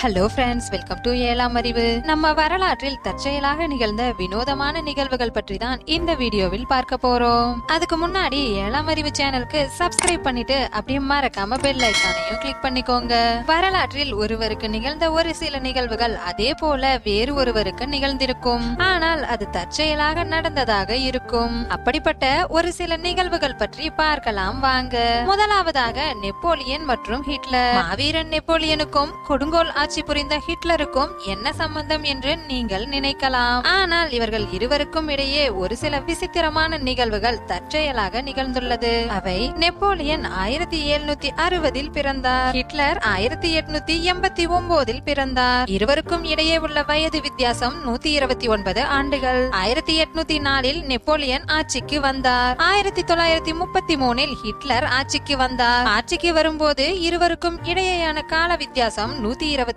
Hello friends, welcome to ஏழாம் அறிவு. நம்ம வரலாற்றில் தற்செயலாக நிகழ்ந்த வினோதமான நிகழ்வுகள் பற்றி தான் இந்த வீடியோவில் பார்க்க போறோம். அதுக்கு முன்னாடி ஏழாம் அறிவு சேனலுக்கு சப்ஸ்கிரைப் பண்ணிட்டு அப்படியே மறக்காம பெல் ஐக்கானையும் கிளிக் பண்ணிக்கோங்க. வரலாற்றில் ஒருவருக்கு நிகழ்ந்த ஒரு சில நிகழ்வுகள் அதே போல வேறு ஒருவருக்கு நிகழ்ந்திருக்கும், ஆனால் அது தற்செயலாக நடந்ததாக இருக்கும். அப்படிப்பட்ட ஒரு சில நிகழ்வுகள் பற்றி பார்க்கலாம் வாங்க. முதலாவதாக நெப்போலியன் மற்றும் ஹிட்லர். மாவீரன் நெப்போலியனுக்கும் கொடுங்கோல் ஆட்சி புரிந்த ஹிட்லருக்கும் என்ன சம்பந்தம் என்று நீங்கள் நினைக்கலாம். ஆனால் இவர்கள் இருவருக்கும் இடையே ஒரு சில விசித்திரமான நிகழ்வுகள் தற்செயலாக நிகழ்ந்துள்ளது. அவை: நெப்போலியன் 1760 பிறந்தார், ஹிட்லர் 1889 பிறந்தார். இருவருக்கும் இடையே உள்ள வயது வித்தியாசம் 129 ஆண்டுகள். 1804 நெப்போலியன் ஆட்சிக்கு வந்தார். 1933 ஹிட்லர் ஆட்சிக்கு வந்தார். ஆட்சிக்கு வரும்போது இருவருக்கும் இடையேயான கால வித்தியாசம் 129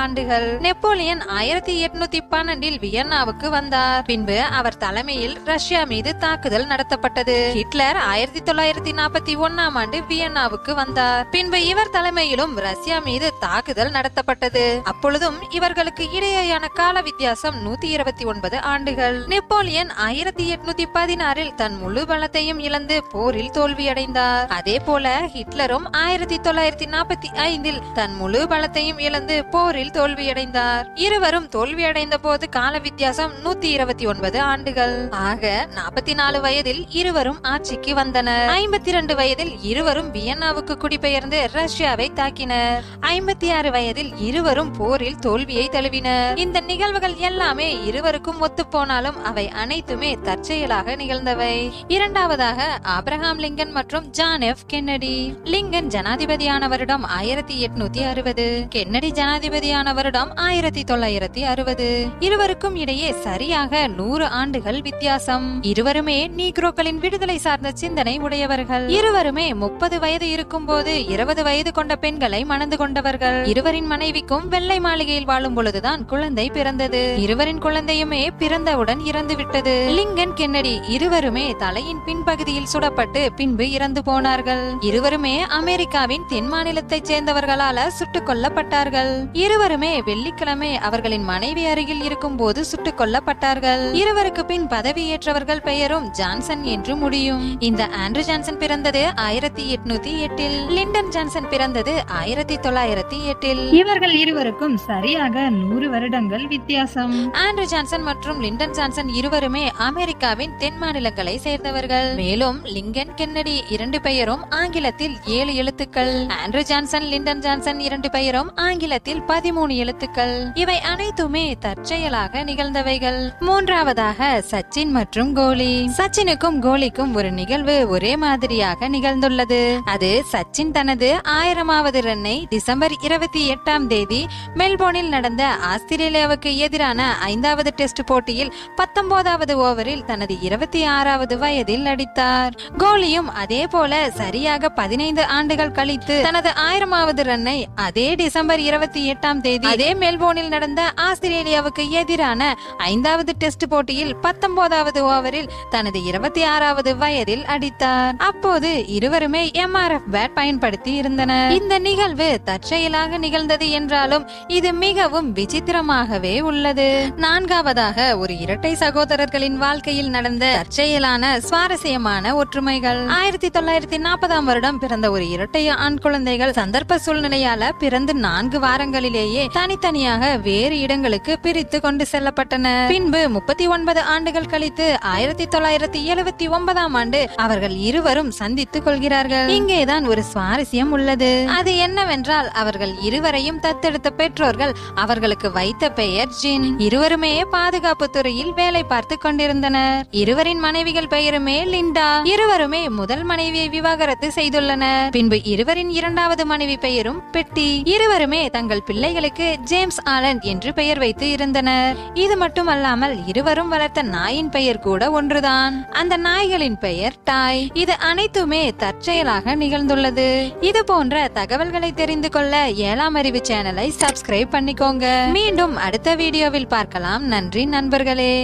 ஆண்டுகள். நெப்போலியன் 1812 வியன்னாவுக்கு வந்தார். பின்பு அவர் தலைமையில் ரஷ்யா மீது தாக்குதல் நடத்தப்பட்டது. ஹிட்லர் 1941 ஆண்டு வியன்னாவுக்கு வந்தார். பின்பு இவர் தலைமையிலும் ரஷ்யா மீது தாக்குதல் நடத்தப்பட்டது. அப்பொழுதும் இவர்களுக்கு இடையேயான கால வித்தியாசம் 129 ஆண்டுகள். நெப்போலியன் 1816 தன் முழு பலத்தையும் இழந்து போரில் தோல்வியடைந்தார். அதே போல ஹிட்லரும் 1945 தன் முழு பலத்தையும் இழந்து போரில் தோல்வியடைந்தார். இருவரும் தோல்வியடைந்த போது கால வித்தியாசம் 129 ஆண்டுகள். ஆக 44 வயதில் இருவரும் ஆட்சிக்கு வந்தனர். 52 வயதில் இருவரும் வியன்னாவுக்கு குடிபெயர்ந்து ரஷ்யாவை தாக்கினர். 56 வயதில் இருவரும் போரில் தோல்வியை தழுவினர். இந்த நிகழ்வுகள் எல்லாமே இருவருக்கும் ஒத்து போனாலும் அவை அனைத்துமே தற்செயலாக நிகழ்ந்தவை. இரண்டாவதாக ஆப்ரஹாம் லிங்கன் மற்றும் ஜான் எஃப் கென்னடி. லிங்கன் ஜனாதிபதியான வருடம் 1860, கென்னடி ஜனாதிபதியான வருடம் 1960. இருவருக்கும் இடையே சரியாக 100 ஆண்டுகள் வித்தியாசம். இருவருமே நீக்ரோக்களின் விடுதலை சார்ந்த சிந்தனை உடையவர்கள். இருவருமே 30 வயது இருக்கும் போது 20 வயது கொண்ட பெண்களை மணந்து கொண்டவர்கள். இருவரின் மனைவிக்கும் வெள்ளை மாளிகையில் வாழும் பொழுதுதான் குழந்தை பிறந்தது. இருவரின் குழந்தையுமே பிறந்தவுடன் இறந்து விட்டது. லிங்கன் கென்னடி இருவருமே தலையின் பின்பகுதியில் சுடப்பட்டு பின்பு இறந்து போனார்கள். இருவருமே அமெரிக்காவின் தென் மாநிலத்தைச் சேர்ந்தவர்களால சுட்டுக் கொல்லப்பட்டார்கள். இருவருமே வெள்ளிக்கிழமை அவர்களின் மனைவி அருகில் இருக்கும் போது சுட்டுக் கொல்லப்பட்டார்கள். இருவருக்கு பின் பதவியேற்றவர்கள் பெயரும் ஜான்சன் என்று முடியும். இந்த ஆண்ட்ரூ ஜான்சன் பிறந்தது 1808, லிண்டன் ஜான்சன் பிறந்தது 1908. இவர்கள் இருவருக்கும் சரியாக 100 வருடங்கள் வித்தியாசம். ஆண்ட்ரூ ஜான்சன் மற்றும் லிண்டன் ஜான்சன் இருவருமே அமெரிக்காவின் தென் மாநிலங்களை சேர்ந்தவர்கள். மேலும் லிங்கன் கென்னடி இரண்டு பெயரும் ஆங்கிலத்தில் 7 எழுத்துக்கள். ஆண்ட்ரூ ஜான்சன், லிண்டன் ஜான்சன் இரண்டு பெயரும் ஆங்கிலத்தில் 13 எழுத்துக்கள். இவை அனைத்துமே தற்செயலாக நிகழ்ந்தவைகள். மூன்றாவதாக சச்சின் மற்றும் கோலி. சச்சினுக்கும் கோலிக்கும் ஒரு நிகழ்வு ஒரே மாதிரியாக நிகழ்ந்துள்ளது. அது சச்சின் தனது 1000வது ரன்னை டிசம்பர் 28ஆம் தேதி மெல்போர்னில் நடந்த ஆஸ்திரேலியாவுக்கு எதிரான 5வது டெஸ்ட் போட்டியில் 19வது ஓவரில் தனது 26வது வயதில் அடித்தார். கோலியும் அதே போல சரியாக 15 ஆண்டுகள் கழித்து தனது 1000வது ரன்னை அதே டிசம்பர் 28ஆம் தேதி அதே மெல்போர்னில் நடந்த ஆஸ்திரேலியாவுக்கு எதிரான 5வது டெஸ்ட் போட்டியில் 19வது ஓவரில் தனது 26வது வயதில் அடித்தார். அப்போது இருவருமே MRF பேட் பயன்படுத்தி இருந்தனர். இந்த நிகழ்வு தற்செயலாக நிகழ்ந்தது என்றாலும் இது மிகவும் விசித்திரமாகவே உள்ளது. நான்காவதாக ஒரு இரட்டை சகோதரர்களின் வாழ்க்கையில் நடந்த தற்செயலான சுவாரஸ்யமான ஒற்றுமைகள். 1940ஆம் வருடம் பிறந்த ஒரு இரட்டை ஆண் குழந்தைகள் சந்தர்ப்ப சூழ்நிலையால பிறந்து 4 வாரங்களிலேயே தனித்தனியாக வேறு இடங்களுக்கு பிரித்து கொண்டு செல்லப்பட்டனர். பின்பு 39 ஆண்டுகள் கழித்து 1979ஆம் ஆண்டு அவர்கள் இருவரும் சந்தித்துக் கொள்கிறார்கள். இங்கேதான் ஒரு சுவாரஸ்யம் உள்ளது. அது என்னவென்றால் அவர்கள் இருவரையும் தத்தெடுத்த பெற்றோர்கள் அவர்களுக்கு வைத்த பெயர் ஜின். இருவருமே பாதுகாப்பு துறையில் வேலை பார்த்து கொண்டிருந்தனர். இருவரின் மனைவிகள் பெயருமே லிண்டா. இருவருமே முதல் மனைவியை விவாகரத்து செய்துள்ளனர். பின்பு இருவரின் இரண்டாவது மனைவி பெயரும் பெட்டி. இருவருமே தங்கள் பிள்ளைகளுக்கு ஜேம்ஸ் ஆலன் என்று பெயர் வைத்து இருந்தனர். இது மட்டுமல்லாமல் இருவரும் வளர்த்த நாயின் பெயர் கூட ஒன்றுதான். அந்த நாய்களின் பெயர் டாய். இது அனைத்துமே தற்செயலாக நிகழ்ந்துள்ளது. இது போன்ற தகவல்களை தெரிந்து கொள்ள ஏழாம் அறிவு சேனலை சப்ஸ்கிரைப் பண்ணிக்கோங்க. மீண்டும் அடுத்த வீடியோவில் பார்க்கலாம். நன்றி நண்பர்களே.